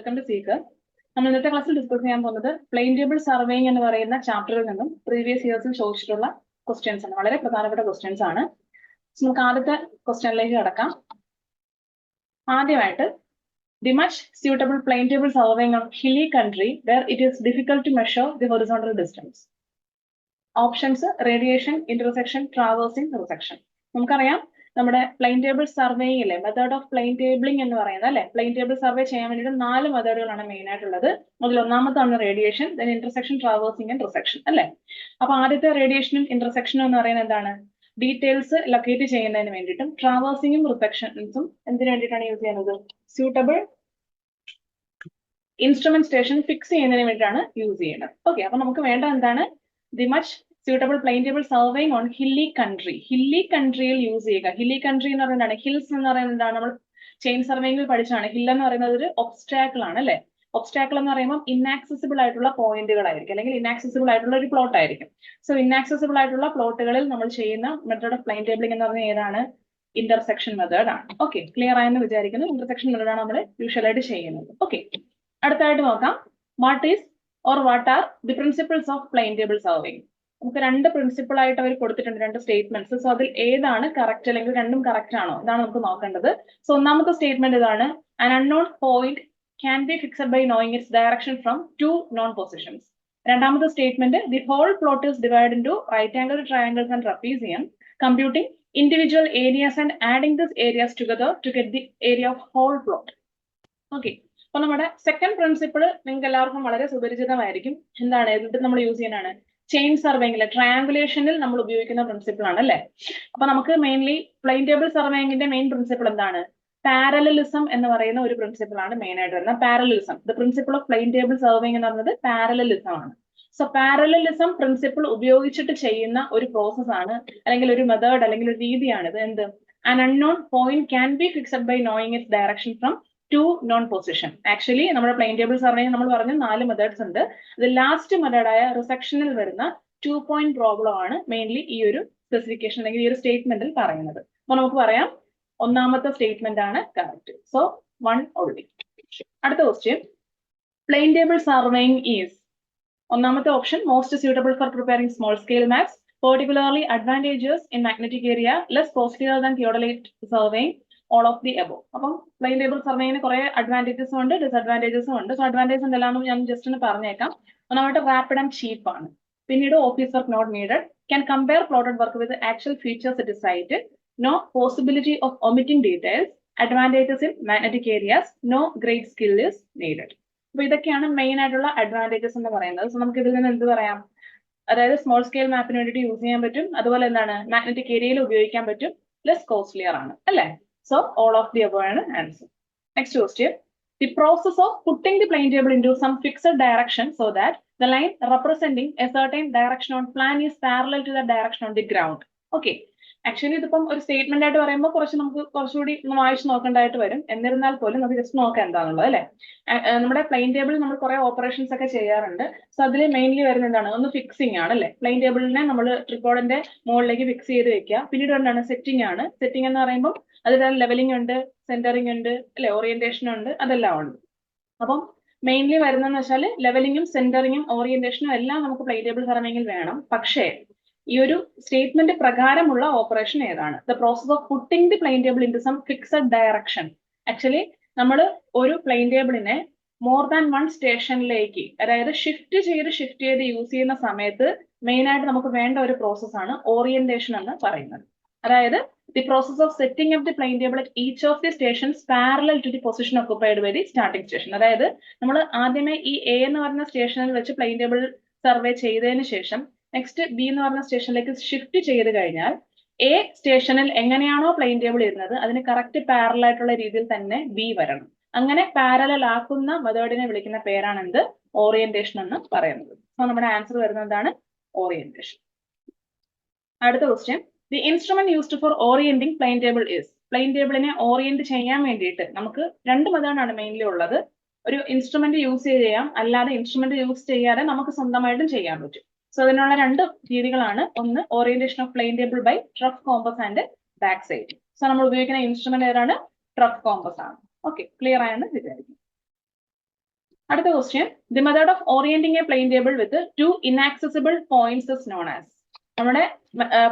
Welcome to seeker. നമ്മൾ ഇന്നത്തെ ക്ലാസ്സിൽ ഡിസ്കസ് ചെയ്യാൻ പോകുന്നത് പ്ലെയിൻ ടേബിൾ സർവേയിങ് എന്ന് പറയുന്ന ചാപ്റ്ററിൽ നിന്നും പ്രീവിയസ് ഇയേഴ്സിൽ ചോദിച്ചിട്ടുള്ള ക്വസ്റ്റ്യൻസ് ആണ്. വളരെ പ്രധാനപ്പെട്ട ക്വസ്റ്റ്യൻസ് ആണ്. നമുക്ക് ആദ്യത്തെ ക്വസ്റ്റ്യനിലേക്ക് കടക്കാം. ആദ്യമായിട്ട്, the much suitable plane table surveying on hilly country where it is difficult to measure the horizontal distance. Options: radiation, intersection, traversing, resection. നമുക്കറിയാം നമ്മുടെ പ്ലെയിൻ ടേബിൾ സർവേയിലെ മെത്തേഡ് ഓഫ് പ്ലെയിൻ ടേബിളിംഗ് എന്ന് പറയുന്നത് അല്ലെ, പ്ലെയിൻ ടേബിൾ സർവേ ചെയ്യാൻ വേണ്ടിയിട്ട് 4 മെത്തേഡുകളാണ് main ആയിട്ടുള്ളത്. അതിൽ ഒന്നാമത്താണ് radiation, then intersection, traversing and resection അല്ലെ. അപ്പൊ ആദ്യത്തെ റേഡിയേഷനും ഇന്റർസെക്ഷനും എന്ന് പറയുന്നത് എന്താണ്? ഡീറ്റെയിൽസ് ലൊക്കേറ്റ് ചെയ്യുന്നതിന് വേണ്ടിയിട്ടും ട്രാവേഴ്സിംഗും റിസെക്ഷൻസും എന്തിനു വേണ്ടിയിട്ടാണ് യൂസ് ചെയ്യുന്നത്? സ്യൂട്ടബിൾ ഇൻസ്ട്രുമെന്റ് സ്റ്റേഷൻ ഫിക്സ് ചെയ്യുന്നതിന് വേണ്ടിയിട്ടാണ് യൂസ് ചെയ്യുന്നത്. ഓക്കെ, അപ്പൊ നമുക്ക് വേണ്ട എന്താണ്? The much suitable plane table surveying on hilly country. Hilly കൺട്രിയിൽ യൂസ് ചെയ്യുക. ഹില്ലി കൺട്രി എന്ന് പറയുന്നതാണ്, ഹിൽസ് എന്ന് പറയുന്നത് എന്താണ്? നമ്മൾ ചെയിൻ സർവേയിങ്ങിൽ പഠിച്ചാണ്. ഹിൽ എന്ന് പറയുന്നത് ഒരു ഒബ്സ്റ്റാക്കിൾ ആണ് അല്ലെ. ഒബ്സ്റ്റാക്കിൾ എന്ന് പറയുമ്പോൾ ഇന്നാക്സസിബിൾ ആയിട്ടുള്ള പോയിന്റുകളായിരിക്കും, അല്ലെങ്കിൽ ഇന്നാക്സസിബിൾ ആയിട്ടുള്ള ഒരു പ്ലോട്ട് ആയിരിക്കും. സോ ഇന്നാക്സസിബിൾ ആയിട്ടുള്ള പ്ലോട്ടുകളിൽ നമ്മൾ ചെയ്യുന്ന മെത്തേഡ് ഓഫ് പ്ലെയിൻ ടേബിളിംഗ് എന്ന് പറഞ്ഞാൽ ഏതാണ്? ഇന്റർസെക്ഷൻ മെത്തേഡ് ആണ്. ഓക്കെ, ക്ലിയർ ആയെന്ന് വിചാരിക്കുന്നു. ഇന്റർസെക്ഷൻ മെത്തേഡാണ് നമ്മൾ യൂഷ്വലായിട്ട് ചെയ്യുന്നത്. ഓക്കെ, അടുത്തായിട്ട് നോക്കാം. What are the principles of plane table surveying. നമുക്ക് 2 പ്രിൻസിപ്പിൾ ആയിട്ട് അവർ കൊടുത്തിട്ടുണ്ട്, 2 സ്റ്റേറ്റ്മെന്റ്സ്. സോ അതിൽ ഏതാണ് കറക്റ്റ്, അല്ലെങ്കിൽ രണ്ടും കറക്റ്റ് ആണോ, ഇതാണ് നമുക്ക് നോക്കേണ്ടത്. സോ ഒന്നാമത്തെ സ്റ്റേറ്റ്മെന്റ് ഇതാണ്: an unknown point can be fixed by knowing its direction from 2 known positions. രണ്ടാമത്തെ statement: the whole plot is divided into right angle triangles and trapezium, computing individual areas and adding these areas together to get the area of whole plot. Okay, അപ്പൊ നമ്മുടെ second principle നിങ്ങൾക്ക് എല്ലാവർക്കും വളരെ സുപരിചിതമായിരിക്കും. എന്താണ്? ഇതിൽ നമ്മൾ use ചെയ്യാനാണ് chain സർവേയിങ്ങിലെ ട്രയാങ്കുലേഷനിൽ നമ്മൾ ഉപയോഗിക്കുന്ന പ്രിൻസിപ്പിൾ ആണ് അല്ലെ. അപ്പൊ നമുക്ക് മെയിൻലി പ്ലെയിൻ ടേബിൾ സർവേയിങ്ങിന്റെ മെയിൻ പ്രിൻസിപ്പിൾ എന്താണ്? പാരലലിസം എന്ന് പറയുന്ന ഒരു പ്രിൻസിപ്പിൾ ആണ് മെയിൻ ആയിട്ട് വരുന്നത്. Parallelism, the principle of plane table surveying എന്ന് പറയുന്നത് പാരലലിസം ആണ്. സോ പാരലലിസം പ്രിൻസിപ്പിൾ ഉപയോഗിച്ചിട്ട് ചെയ്യുന്ന ഒരു പ്രോസസ് ആണ്, അല്ലെങ്കിൽ ഒരു മെത്തേഡ്, അല്ലെങ്കിൽ ഒരു രീതിയാണ് ഇത്. എന്ത്? an unknown point can be fixed by knowing its direction from 2 known position. Actually നമ്മുടെ പ്ലെയിൻ ടേബിൾ സർവേയിങ് നമ്മൾ പറഞ്ഞ 4 മെത്തേഡ്സ് ഉണ്ട്. ഇത് ലാസ്റ്റ് മെത്തേഡായ റിസെക്ഷനിൽ വരുന്ന 2 പോയിന്റ് പ്രോബ്ലം ആണ് മെയിൻലി ഈ ഒരു സ്പെസിഫിക്കേഷൻ, അല്ലെങ്കിൽ ഈ ഒരു സ്റ്റേറ്റ്മെന്റിൽ പറയുന്നത്. അപ്പൊ നമുക്ക് പറയാം ഒന്നാമത്തെ സ്റ്റേറ്റ്മെന്റ് ആണ് കറക്റ്റ്. So 1 already. അടുത്ത question: plane table surveying is. ഒന്നാമത്തെ option: most suitable for preparing small scale maps, particularly advantageous in magnetic area, less costlier than theodolite surveying, all of the above. അപ്പം plain table സർവേയിന് കുറെ അഡ്വാൻറ്റേജസും ഉണ്ട്, ഡിസ്അഡ്വാൻറ്റേജസും ഉണ്ട്. So advantages എന്തെല്ലാം ഞാൻ just ഒന്ന് പറഞ്ഞേക്കാം. ഒന്നാമത്തെ റാപ്പിഡ് ആൻഡ് ചീപ്പ് ആണ്. പിന്നീട് office work not needed, can compare plotted work with actual features it is sighted, no possibility of omitting details, advantages in magnetic areas, no great skill is needed. അപ്പൊ ഇതൊക്കെയാണ് main ആയിട്ടുള്ള advantages എന്ന് പറയുന്നത്. So നമുക്ക് ഇതിൽ നിന്ന് എന്ത് പറയാം? അതായത് സ്മോൾ സ്കെയിൽ മാപ്പിന് വേണ്ടിയിട്ട് യൂസ് ചെയ്യാൻ പറ്റും, അതുപോലെ എന്താണ് മാഗ്നറ്റിക് ഏരിയയിൽ ഉപയോഗിക്കാൻ പറ്റും, ലെസ് കോസ്റ്റ്ലിയർ ആണ് അല്ലെ. So all of the above ആണ് answer. Next question: the process of putting the plane table into some fixed direction so that the line representing a certain direction on plan is parallel to the direction on the ground. Okay, actually ഇതിപ്പം ഒരു statement ആയിട്ട് പറയുമ്പോൾ നമുക്ക് കുറച്ചുകൂടി വായിച്ച് നോക്കേണ്ടതായിട്ട് വരും. എന്നിരുന്നാൽ പോലും നമുക്ക് ജസ്റ്റ് നോക്കാം എന്താണുള്ളത് അല്ലെ. നമ്മുടെ പ്ലെയിൻ ടേബിളിൽ നമ്മൾ കുറെ ഓപ്പറേഷൻസ് ഒക്കെ ചെയ്യാറുണ്ട്. സോ അതിൽ മെയിൻലി വരുന്നത് എന്താണ്? ഒന്ന് ഫിക്സിംഗ് ആണ് അല്ലെ. പ്ലെയിൻ ടേബിളിനെ നമ്മൾ ട്രിപ്പോഡിന്റെ മുകളിലേക്ക് ഫിക്സ് ചെയ്ത് വെക്കുക. പിന്നീട് എന്താണ്? സെറ്റിംഗ് ആണ്. സെറ്റിംഗ് എന്ന് പറയുമ്പോൾ അതിൽ ലെവലിംഗ് ഉണ്ട്, സെന്ററിംഗ് ഉണ്ട് അല്ലെ, ഓറിയന്റേഷൻ ഉണ്ട്, അതെല്ലാം ഉണ്ട്. അപ്പം മെയിൻലി വരുന്നതെന്ന് വെച്ചാൽ ലെവലിംഗും സെന്ററിങ്ങും ഓറിയന്റേഷനും എല്ലാം നമുക്ക് പ്ലെയിൻ ടേബിൾ സർവേയിങ്ങിൽ വേണം. പക്ഷേ ഈ ഒരു സ്റ്റേറ്റ്മെന്റ് പ്രകാരമുള്ള ഓപ്പറേഷൻ ഏതാണ്? The process of putting the plane table into some fixed direction. Actually നമ്മൾ ഒരു പ്ലെയിൻ ടേബിളിനെ മോർ ദാൻ 1 സ്റ്റേഷനിലേക്ക്, അതായത് ഷിഫ്റ്റ് ചെയ്ത് യൂസ് ചെയ്യുന്ന സമയത്ത് മെയിൻ ആയിട്ട് നമുക്ക് വേണ്ട ഒരു പ്രോസസ് ആണ് ഓറിയന്റേഷൻ എന്ന് പറയുന്നത്. അതായത് the process of setting up the plane table at each of the stations parallel to the position occupied by the starting station. അതായത് നമ്മൾ ആദ്യമേ ഈ എ എന്ന് പറയുന്ന സ്റ്റേഷനിൽ വെച്ച് പ്ലെയിൻ ടേബിൾ സർവേ ചെയ്തതിന് ശേഷം നെക്സ്റ്റ് ബി എന്ന് പറഞ്ഞ സ്റ്റേഷനിലേക്ക് ഷിഫ്റ്റ് ചെയ്ത് കഴിഞ്ഞാൽ എ സ്റ്റേഷനിൽ എങ്ങനെയാണോ പ്ലെയിൻ ടേബിൾ ഇരുന്നത് അതിന് കറക്റ്റ് പാരലൽ ആയിട്ടുള്ള രീതിയിൽ തന്നെ ബി വരണം. അങ്ങനെ പാരലൽ ആക്കുന്ന മെത്തേഡിനെ വിളിക്കുന്ന പേരാണ് എന്ത്? ഓറിയന്റേഷൻ എന്ന് പറയുന്നത്. സോ നമ്മുടെ ആൻസർ വരുന്നത് എന്താണ്? ഓറിയന്റേഷൻ. അടുത്ത question: the instrument used for orienting plane table is. Plane ടേബിളിനെ ഓറിയന്റ് ചെയ്യാൻ വേണ്ടിയിട്ട് നമുക്ക് 2 മെത്തേഡാണ് മെയിൻലി ഉള്ളത്. ഒരു ഇൻസ്ട്രുമെന്റ് യൂസ് ചെയ്യാം, അല്ലാതെ ഇൻസ്ട്രുമെന്റ് യൂസ് ചെയ്യാതെ നമുക്ക് സ്വന്തമായിട്ടും ചെയ്യാൻ പറ്റും. സോ അതിനുള്ള 2 രീതികളാണ്. ഒന്ന് orientation of plane table by trough compass and back sight. So നമ്മൾ ഉപയോഗിക്കുന്ന ഇൻസ്ട്രുമെന്റ് ഏതാണ്? ട്രഫ് കോമ്പസ് ആണ്. ഓക്കെ, ക്ലിയർ ആയെന്ന് വിചാരിക്കും. അടുത്ത question, the method of orienting a plane table with 2 inaccessible points is known as. നമ്മുടെ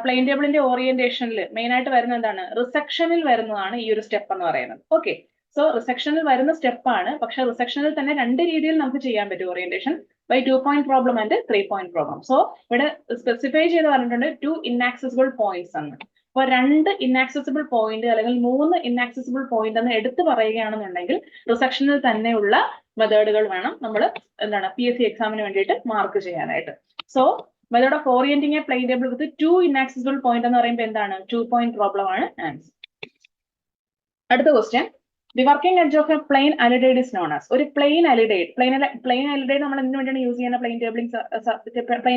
പ്ലെയിൻ ടേബിളിന്റെ ഓറിയന്റേഷനിൽ മെയിൻ ആയിട്ട് വരുന്ന എന്താണ്, റിസെക്ഷനിൽ വരുന്നതാണ് ഈ ഒരു സ്റ്റെപ്പ് എന്ന് പറയുന്നത്. ഓക്കെ, സോ റിസെക്ഷനിൽ വരുന്ന സ്റ്റെപ്പാണ്. പക്ഷെ റിസെക്ഷനിൽ തന്നെ രണ്ട് രീതിയിൽ നമുക്ക് ചെയ്യാൻ പറ്റും orientation, by 2 point problem and 3 point problem. So ഇവിടെ സ്പെസിഫൈ ചെയ്ത് പറഞ്ഞിട്ടുണ്ട് 2 ഇനാക്സസിബിൾ പോയിന്റ്സ് എന്ന്. അപ്പോൾ 2 ഇനാക്സസിബിൾ പോയിന്റ് അല്ലെങ്കിൽ 3 ഇനാക്സസിബിൾ പോയിന്റ് എന്ന് എടുത്തു പറയുകയാണെന്നുണ്ടെങ്കിൽ റിസെക്ഷനിൽ തന്നെയുള്ള മെത്തേഡുകൾ വേണം നമ്മൾ എന്താണ് PSC എക്സാമിന് വേണ്ടിയിട്ട് മാർക്ക് ചെയ്യാനായിട്ട്. So method of orienting a plane table with 2 inaccessible point എന്ന് പറയുമ്പോൾ എന്താണ്, 2 point പ്രോബ്ലം ആണ് ആൻസർ. അടുത്ത question, the working edge of a plane alidade is known as. ഒരു പ്ലെയിൻ അലിഡൈഡ്, പ്ലെയിൻ അലിഡൈഡ് നമ്മൾ എന്തിനു വേണ്ടിയാണ് യൂസ് ചെയ്യുന്ന പ്ലെയിൻ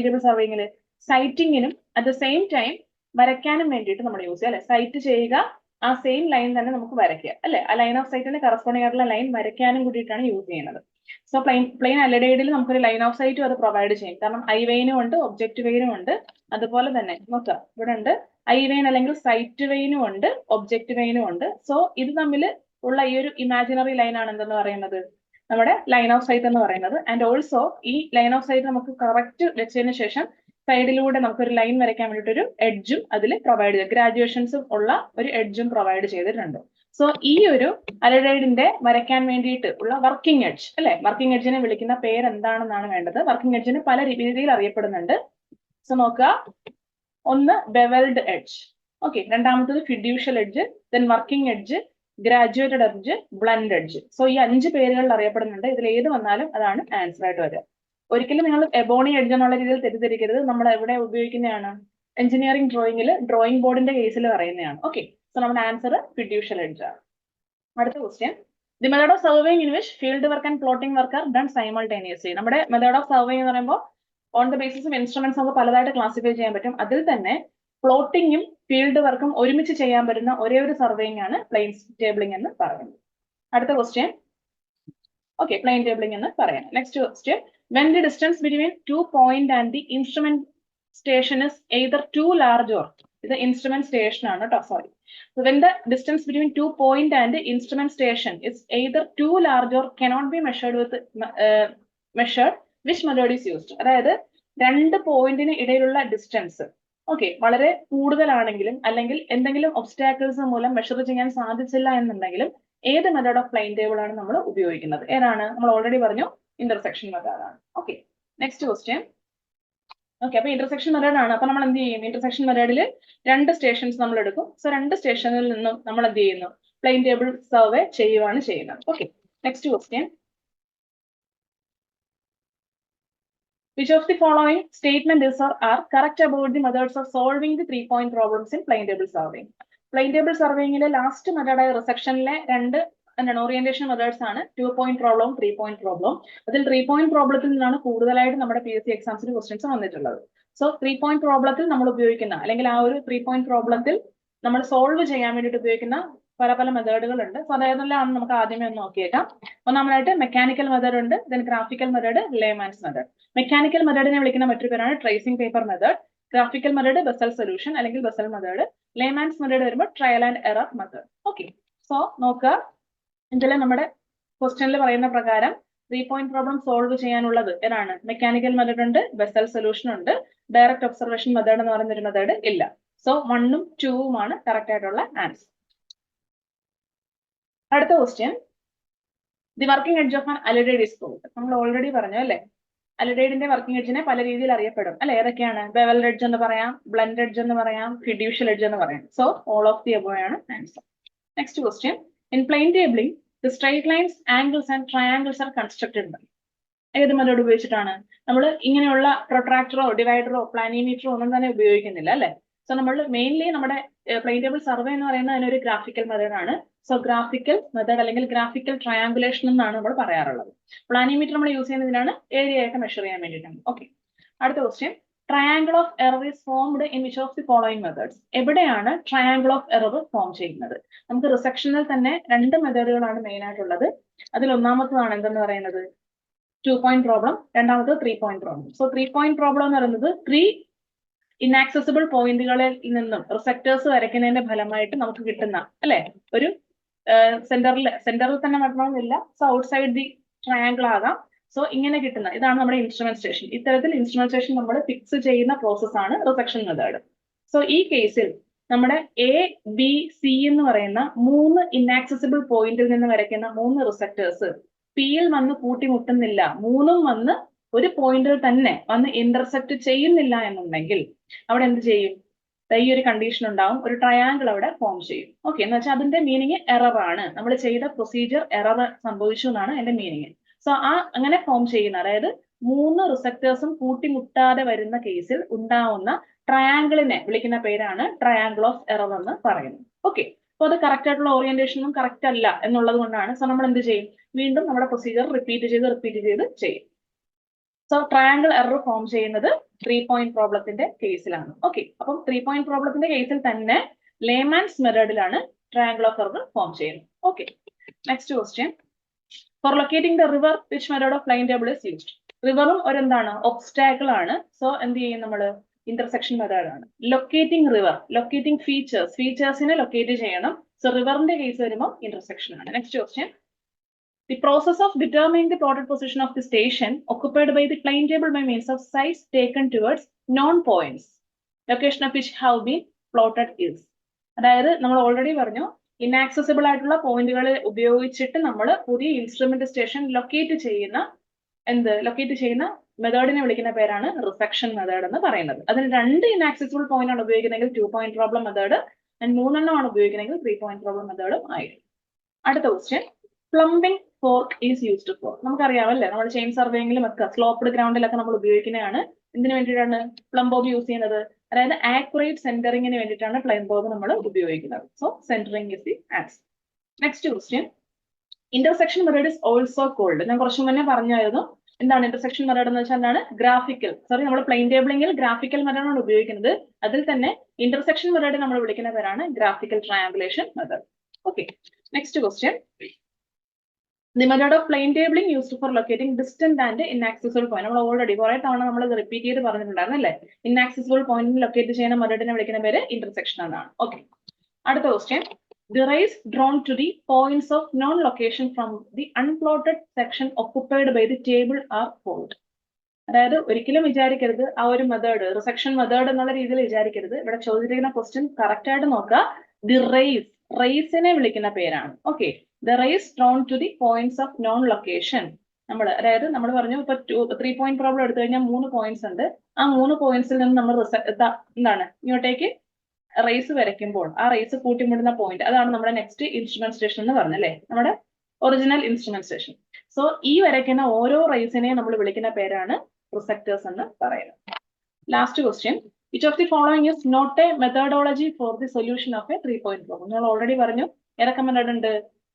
ടേബിൾ സർവേയിങ്ങിൽ? സൈറ്റിങ്ങിനും അറ്റ് ദ സെയിം ടൈം വരയ്ക്കാനും വേണ്ടിയിട്ട് നമ്മൾ യൂസ് ചെയ്യുക അല്ലെ. സൈറ്റ് ചെയ്യുക, ആ സെയിം ലൈൻ തന്നെ നമുക്ക് വരയ്ക്കുക അല്ലെ. ആ ലൈൻ ഓഫ് സൈറ്റിന് കറസ്പോണ്ടിങ് ആയിട്ടുള്ള ലൈൻ വരയ്ക്കാനും കൂടിയിട്ടാണ് യൂസ് ചെയ്യുന്നത്. സോ പ്ലെയിൻ അലിഡൈഡിൽ നമുക്കൊരു ലൈൻ ഓഫ് സൈറ്റും അത് പ്രൊവൈഡ് ചെയ്യും. കാരണം ഐ വെയിനും ഉണ്ട്, ഒബ്ജക്റ്റ് വെയിനും ഉണ്ട്. അതുപോലെ തന്നെ നോക്കാം, ഇവിടെ ഉണ്ട് ഐ വെയിൻ അല്ലെങ്കിൽ സൈറ്റ് വെയിനും ഉണ്ട്, ഒബ്ജക്റ്റ് വെയിനും ഉണ്ട്. സോ ഇത് തമ്മിൽ ഉള്ള ഈ ഒരു ഇമാജിനറി ലൈൻ ആണ് എന്തെന്ന് പറയുന്നത്, നമ്മുടെ ലൈൻ ഓഫ് സൈറ്റ് എന്ന് പറയുന്നത്. ആൻഡ് ഓൾസോ ഈ ലൈൻ ഓഫ് സൈറ്റ് നമുക്ക് കറക്റ്റ് വെച്ചതിന് ശേഷം സൈഡിലൂടെ നമുക്കൊരു ലൈൻ വരയ്ക്കാൻ വേണ്ടിയിട്ട് ഒരു എഡ്ജും അതിൽ പ്രൊവൈഡ് ചെയ്ത്, ഗ്രാജുവേഷൻസും ഉള്ള ഒരു എഡ്ജും പ്രൊവൈഡ് ചെയ്തിട്ടുണ്ട്. സോ ഈ ഒരു അലിഡൈഡിന്റെ വരയ്ക്കാൻ വേണ്ടിയിട്ട് ഉള്ള വർക്കിംഗ് എഡ്ജ് അല്ലെ, വർക്കിംഗ് എഡ്ജിനെ വിളിക്കുന്ന പേര് എന്താണെന്നാണ് വേണ്ടത്. വർക്കിംഗ് എഡ്ജിന് പല രീതിയിൽ അറിയപ്പെടുന്നുണ്ട്. സോ നോക്കുക, ഒന്ന് ബെവൽഡ് എഡ്ജ്, ഓക്കെ, രണ്ടാമത്തത് fiducial edge, then working edge, graduated edge, blend edge. So ഈ 5 പേരുകളിൽ അറിയപ്പെടുന്നുണ്ട്. ഇതിൽ ഏത് വന്നാലും അതാണ് ആൻസർ ആയിട്ട് വരിക. ഒരിക്കലും നിങ്ങൾ എബോണി എഡ്ജ് എന്നുള്ള രീതിയിൽ തെറ്റിദ്ധരിക്കരുത്. നമ്മൾ എവിടെ ഉപയോഗിക്കുന്നതാണ്, എഞ്ചിനീയറിംഗ് ഡ്രോയിങ്ങിൽ ഡ്രോയിങ് ബോർഡിന്റെ കേസിൽ പറയുന്നതാണ്. ഓക്കെ, സോ നമ്മുടെ ആൻസർ ഫിഡ്യൂഷ്യൽ എഡ്ജ് ആണ്. അടുത്ത question, the method of surveying in which field work and plotting work are done simultaneously. നമ്മുടെ മെത്തേഡ് ഓഫ് സർവേയിങ് എന്ന് പറയുമ്പോൾ on the basis of instruments നമുക്ക് പലതായിട്ട് ക്ലാസിഫൈ ചെയ്യാൻ പറ്റും. അതിൽ തന്നെ പ്ലോട്ടിങ്ങും ഫീൽഡ് വർക്കും ഒരുമിച്ച് ചെയ്യാൻ പറ്റുന്ന ഒരേ ഒരു സർവേയിങ് ആണ് പ്ലെയിൻ ടേബിളിംഗ് എന്ന് പറയുന്നത്. അടുത്ത ക്വസ്റ്റ്യൻ, ഓക്കെ, പ്ലെയിൻ ടേബിളിംഗ് എന്ന് പറയാം. Next question, when the distance between 2 point and the instrument station is either too large or, the instrument station ആണ് ട്ടോ, sorry. So when the distance between 2 point and the instrument station is either too large or cannot be measured with which method is used. അതായത് 2 പോയിന്റിന് ഇടയിലുള്ള distance okay വളരെ കൂടുതലാണെങ്കിലും അല്ലെങ്കിൽ എന്തെങ്കിലും obstacles മൂലം measure ചെയ്യാൻ സാധിച്ചില്ല എന്നുണ്ടെങ്കിലും ഏത് മെത്തേഡ് ഓഫ് പ്ലെയിൻ ടേബിൾ ആണ് നമ്മൾ ഉപയോഗിക്കുന്നത്? ഏതാണ്? നമ്മൾ ഓൾറെഡി പറഞ്ഞു, ഇന്റർസെക്ഷൻ മെത്തേഡ് ആണ്. Okay, next question. ഓക്കെ, അപ്പൊ ഇന്റർസെക്ഷൻ മെത്തേഡ് ആണ്. അപ്പൊ നമ്മൾ എന്ത് ചെയ്യും? ഇന്റർസെക്ഷൻ മെത്തേഡിൽ 2 സ്റ്റേഷൻസ് നമ്മൾ എടുക്കും. സോ 2 സ്റ്റേഷനിൽ നിന്നും നമ്മൾ എന്ത് ചെയ്യുന്നു? പ്ലെയിൻ ടേബിൾ സർവേ ചെയ്യുവാണ് ചെയ്യുന്നത്. Okay, next question, which of the following statement is or are correct about the methods of solving the 3 point problems in plane table surveying? Plane table surveying last മെത്തേഡായ റിസെക്ഷനിലെ 2 എന്താണ് orientation methods ആണ് 2 point problem, 3 point problem. അതിൽ 3 point പ്രോബ്ലത്തിൽ നിന്നാണ് കൂടുതലായിട്ട് നമ്മുടെ PSC എക്സാംസിന് questions വന്നിട്ടുള്ളത്. So 3 point പ്രോബ്ലത്തിൽ നമ്മൾ ഉപയോഗിക്കുന്ന അല്ലെങ്കിൽ ആ ഒരു 3 point പ്രോബ്ലത്തിൽ നമ്മൾ സോൾവ് ചെയ്യാൻ വേണ്ടിയിട്ട് ഉപയോഗിക്കുന്ന പല മെത്തേഡുകൾ ഉണ്ട്. സോ അതെല്ലാം നമുക്ക് ആദ്യമേ ഒന്ന് നോക്കിയേക്കാം. ഒന്നാമതായിട്ട് മെക്കാനിക്കൽ മെത്തേഡ് ഉണ്ട്, then graphical method, Lehmann's method. Mechanical മെത്തേഡിനെ വിളിക്കുന്ന മറ്റൊരു പേരാണ് tracing paper method. Graphical method Bessel solution അല്ലെങ്കിൽ ബെസൽ മെത്തേഡ്. ലേമാൻസ് മെത്തേഡ് വരുമ്പോൾ trial and error method. Okay, so നോക്കുക, ഇതിൽ നമ്മുടെ ക്വസ്റ്റ്യനിൽ പറയുന്ന പ്രകാരം 3 point പ്രോബ്ലം സോൾവ് ചെയ്യാനുള്ളത് ഏതാണ്? മെക്കാനിക്കൽ മെത്തേഡ് ഉണ്ട്, ബെസൽ സൊല്യൂഷൻ ഉണ്ട്, ഡയറക്റ്റ് ഒബ്സർവേഷൻ മെത്തേഡ് എന്ന് പറയുന്ന ഒരു മെത്തേഡ് ഇല്ല. സോ 1 ഉം 2 ഉം ആണ് കറക്റ്റ് ആയിട്ടുള്ള ആൻസർ. അടുത്ത question, the working edge of an alidade is called. നമ്മൾ ഓൾറെഡി പറഞ്ഞു അല്ലെ, അലിഡൈഡിന്റെ വർക്കിംഗ് എഡ്ജിനെ പല രീതിയിൽ അറിയപ്പെടും അല്ലെ. ഏതൊക്കെയാണ്? ബെവൽഡ് എഡ്ജ് എന്ന് പറയാം, ബ്ലൻഡ് എഡ്ജ് എന്ന് പറയാം, ഫിഡ്യൂഷ്യൽ എഡ്ജ് എന്ന് പറയാം. So all of the above ആണ് answer. Next question, in plane tabling the straight lines, angles and triangles are constructed by. ഏത് മെത്തേഡ് ഉപയോഗിച്ചിട്ടാണ്? നമ്മൾ ഇങ്ങനെയുള്ള പ്രൊട്രാക്ടറോ ഡിവൈഡറോ പ്ലാനിമീറ്ററോ ഒന്നും തന്നെ ഉപയോഗിക്കുന്നില്ല അല്ലെ. സോ നമ്മൾ മെയിൻലി നമ്മുടെ പ്ലെയിൻ ടേബിൾ സർവേ എന്ന് പറയുന്നത് അതിനൊരു ഗ്രാഫിക്കൽ മെത്തേഡ് ആണ്. സോ ഗ്രാഫിക്കൽ മെത്തേഡ് അല്ലെങ്കിൽ ഗ്രാഫിക്കൽ ട്രയാംഗുലേഷൻ എന്നാണ് നമ്മൾ പറയാറുള്ളത്. പ്ലാനിമീറ്റർ നമ്മൾ യൂസ് ചെയ്യുന്നതിനാണ് ഏരിയയൊക്കെ മെഷർ ചെയ്യാൻ വേണ്ടിയിട്ടാണ്. ഓക്കെ, അടുത്ത question, triangle of error is formed in which of the following methods. എവിടെയാണ് ട്രയാംഗിൾ ഓഫ് എറർ ഫോം ചെയ്യുന്നത്? നമുക്ക് റിസെക്ഷനിൽ തന്നെ 2 മെത്തേഡുകളാണ് മെയിൻ ആയിട്ടുള്ളത്. അതിൽ ഒന്നാമത്തതാണ് എന്തെന്ന് പറയുന്നത് 2 point പ്രോബ്ലം, രണ്ടാമത്തത് 3 point problem. So 3 point problem എന്ന് പറയുന്നത് 3 ഇനാക്സസിബിൾ പോയിന്റുകളിൽ നിന്നും റിസെക്ടേഴ്സ് വരയ്ക്കുന്നതിന്റെ ഫലമായിട്ട് നമുക്ക് കിട്ടുന്ന അല്ലെ ഒരു സെന്ററിൽ തന്നെ വരണമെന്നില്ല. സോ ഔട്ട്സൈഡ് ദി ട്രയാങ്കിൾ ആകാം. സോ ഇങ്ങനെ കിട്ടുന്ന ഇതാണ് നമ്മുടെ ഇൻസ്ട്രുമെന്റേഷൻ. ഇത്തരത്തിൽ ഇൻസ്ട്രുമെന്റേഷൻ നമ്മൾ ഫിക്സ് ചെയ്യുന്ന പ്രോസസ് ആണ് റിസക്ഷൻ മെത്തേഡ്. സോ ഈ കേസിൽ നമ്മുടെ എ ബി സി എന്ന് പറയുന്ന 3 ഇന്നാക്സസിബിൾ പോയിന്റിൽ നിന്ന് വരയ്ക്കുന്ന 3 റിസക്ടേഴ്സ് പിയിൽ വന്ന് കൂട്ടിമുട്ടുന്നില്ല, 3ഉം വന്ന് ഒരു പോയിന്റിൽ തന്നെ വന്ന് ഇന്റർസെക്ട് ചെയ്യുന്നില്ല എന്നുണ്ടെങ്കിൽ അവിടെ എന്ത് ചെയ്യും? ഈ ഒരു കണ്ടീഷൻ ഉണ്ടാവും, ഒരു ട്രയാങ്കിൾ അവിടെ ഫോം ചെയ്യും. ഓക്കെ, എന്ന് വെച്ചാൽ അതിന്റെ മീനിങ് എറർ ആണ്, നമ്മൾ ചെയ്ത പ്രൊസീജിയർ എറർ സംഭവിച്ചു എന്നാണ് എന്റെ മീനിങ്. സോ അങ്ങനെ ഫോം ചെയ്യുന്ന, അതായത് 3 റിസക്ടേഴ്സും കൂട്ടിമുട്ടാതെ വരുന്ന കേസിൽ ഉണ്ടാവുന്ന ട്രയാങ്കിളിനെ വിളിക്കുന്ന പേരാണ് ട്രയാങ്കിൾ ഓഫ് എറർ എന്ന് പറയുന്നത്. ഓക്കെ, അപ്പോൾ അത് കറക്റ്റ് ആയിട്ടുള്ള ഓറിയന്റേഷനും കറക്റ്റ് അല്ല എന്നുള്ളത് കൊണ്ടാണ് സോ നമ്മൾ എന്ത് ചെയ്യും? വീണ്ടും നമ്മുടെ പ്രൊസീജിയർ റിപ്പീറ്റ് ചെയ്ത് ചെയ്യും. സോ ട്രയാങ്കിൾ എറർ ഫോം ചെയ്യുന്നത് 3 പോയിന്റ് പ്രോബ്ലത്തിന്റെ കേസിലാണ്. ഓക്കെ, അപ്പം 3 പോയിന്റ് പ്രോബ്ലത്തിന്റെ കേസിൽ തന്നെ ലേമാൻസ് മെത്തേഡിലാണ് ട്രയാങ്കിൾ ഓഫ് എറർ ഫോം ചെയ്യുന്നത്. Okay, next question. For locating the river which method of plane table is used? റിവറും ഒരു എന്താണ്? ഒബ്സ്റ്റാക്കിൾ ആണ്. സോ എന്ത് ചെയ്യും നമ്മൾ? ഇന്റർസെക്ഷൻ മെത്തേഡ് ആണ്. ലൊക്കേറ്റിംഗ് റിവർ, ലൊക്കേറ്റിംഗ് ഫീച്ചേഴ്സിനെ ലൊക്കേറ്റ് ചെയ്യണം. സോ റിവറിന്റെ കേസ് വരുമ്പോൾ ഇന്റർസെക്ഷൻ ആണ്. Next question. The process of determining the plotted position of the station occupied by the plane table by means of sites taken towards known points, location of which have been plotted is. അതായത് നമ്മൾ already പറഞ്ഞു, ഇന്നാക്സസിബിൾ ആയിട്ടുള്ള പോയിന്റുകൾ ഉപയോഗിച്ചിട്ട് നമ്മൾ പുതിയ instrument station locate ചെയ്യുന്ന മെത്തേഡിനെ വിളിക്കുന്ന പേരാണ് റിസക്ഷൻ മെത്തേഡ് എന്ന് പറയുന്നത്. അതിന് 2 ഇന്നാക്സസിബിൾ പോയിന്റ് ആണ് ഉപയോഗിക്കുന്നതെങ്കിൽ 2 പോയിന്റ് പ്രോബ്ലം മെത്തേഡ്, 3 എണ്ണമാണ് ഉപയോഗിക്കുന്നതെങ്കിൽ 3 പോയിന്റ് പ്രോബ്ലം മെത്തേഡും ആയിരിക്കും. അടുത്ത question. Plumbing fork is used for. നമുക്കറിയാമല്ലേ, നമ്മൾ ചെയിൻ സർവേയിങ്ങിലും ഒക്കെ സ്ലോപ്ഡ് ഗ്രൗണ്ടിലൊക്കെ നമ്മൾ ഉപയോഗിക്കുന്നതാണ്. എന്തിനു വേണ്ടിയിട്ടാണ് പ്ലം ബോബ് യൂസ് ചെയ്യുന്നത്? അതായത് ആക്യുറേറ്റ് സെന്ററിങ്ങിന് വേണ്ടിയിട്ടാണ് പ്ലം ബോബ് നമ്മൾ ഉപയോഗിക്കുന്നത്. So centering is the answer. Next question. Intersection method is also called. ഞാൻ കുറച്ചു മുന്നേ പറഞ്ഞായിരുന്നു എന്താണ് ഇന്റർസെക്ഷൻ മെത്തേഡ് എന്ന് വെച്ചാൽ എന്താണ്? നമ്മൾ പ്ലെയിൻ ടേബിളിംഗിൽ ഗ്രാഫിക്കൽ മെത്തേഡ് ആണ് ഉപയോഗിക്കുന്നത്. അതിൽ തന്നെ ഇന്റർസെക്ഷൻ മെത്തേഡ് നമ്മൾ വിളിക്കുന്ന പേരാണ് graphical triangulation method. Okay, next question. The method of plane tabling used for locating distant and inaccessible point. നമ്മൾ ഓൾറെഡി കുറെ തവണ നമ്മൾ റിപ്പീറ്റ് ചെയ്ത് പറഞ്ഞിട്ടുണ്ടായിരുന്നു അല്ലേ? ഇന്നാക്സസിബിൾ പോയിന്റ് ലൊക്കേറ്റ് ചെയ്യുന്ന മെത്തേഡിനെ വിളിക്കുന്ന പേര് ഇന്റർസെക്ഷൻ എന്നാണ്. ഓക്കെ, അടുത്ത question. The rays drawn to the points of known location from the unplotted section occupied by the table are called. അതായത് ഒരിക്കലും വിചാരിക്കരുത് ആ ഒരു മെത്തേഡ് റിസക്ഷൻ മെത്തേഡ് എന്നുള്ള രീതിയിൽ വിചാരിക്കരുത്. ഇവിടെ ചോദിച്ചിരിക്കുന്ന ക്വസ്റ്റ്യൻ കറക്റ്റ് ആയിട്ട് നോക്കുക. ദി റേസിനെ വിളിക്കുന്ന പേരാണ്. Okay, the rays drawn to the points of known location. അതായത് നമ്മൾ പറഞ്ഞു ഇപ്പൊ 3 പോയിന്റ് പ്രോബ്ലം എടുത്തു കഴിഞ്ഞാൽ 3 പോയിന്റ്സ് ഉണ്ട്. ആ 3 പോയിന്റ്സിൽ നിന്ന് നമ്മൾ എന്താണ് ഇങ്ങോട്ടേക്ക് റേസ് വരയ്ക്കുമ്പോൾ ആ റേസ് കൂട്ടിമുട്ടുന്ന പോയിന്റ്, അതാണ് നമ്മുടെ നെക്സ്റ്റ് ഇൻസ്ട്രുമെന്റ് സ്റ്റേഷൻ എന്ന് പറഞ്ഞല്ലേ, നമ്മുടെ ഒറിജിനൽ ഇൻസ്ട്രുമെന്റ് സ്റ്റേഷൻ. സോ ഈ വരയ്ക്കുന്ന ഓരോ റേസിനെയും നമ്മൾ വിളിക്കുന്ന പേരാണ് റിസക്ടേഴ്സ് എന്ന് പറയുന്നത്. Last question. Which of the following is not a methodology for the solution of a 3 point problem? നമ്മൾ ഓൾറെഡി പറഞ്ഞു ഏതൊക്കെ മെത്തേഡ് ഉണ്ട്?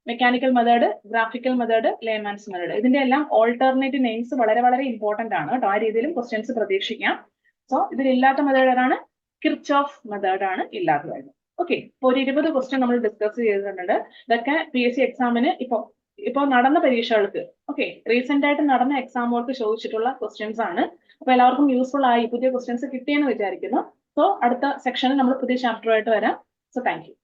Mechanical method, graphical method, Lehmann's method. ഇതിന്റെ എല്ലാം ഓൾട്ടർനേറ്റീവ് നെയിംസ് വളരെ വളരെ ഇമ്പോർട്ടന്റ് ആണ് കേട്ടോ. ആ രീതിയിലും ക്വസ്റ്റ്യൻസ് പ്രതീക്ഷിക്കാം. സോ ഇതിലില്ലാത്ത മെത്തേഡ് ഏതാണ്? കിർച്ചോഫ് മെത്തേഡ് ആണ് ഇല്ലാത്തതായത്. ഓക്കെ, ഇപ്പൊ ഒരു 20 ക്വസ്റ്റ്യൻ നമ്മൾ ഡിസ്കസ് ചെയ്തിട്ടുണ്ട്. ഇതൊക്കെ PSC എക്സാമിന് ഇപ്പൊ നടന്ന പരീക്ഷകൾക്ക്, ഓക്കെ, റീസെന്റ് ആയിട്ട് നടന്ന എക്സാമുകൾക്ക് ചോദിച്ചിട്ടുള്ള ക്വസ്റ്റ്യൻസ് ആണ്. അപ്പൊ എല്ലാവർക്കും യൂസ്ഫുൾ ആയി, പുതിയ ക്വസ്റ്റ്യൻസ് കിട്ടിയെന്ന് വിചാരിക്കുന്നു. സോ അടുത്ത സെക്ഷനിൽ നമ്മൾ പുതിയ ചാപ്റ്ററുമായിട്ട് വരാം. So thank you.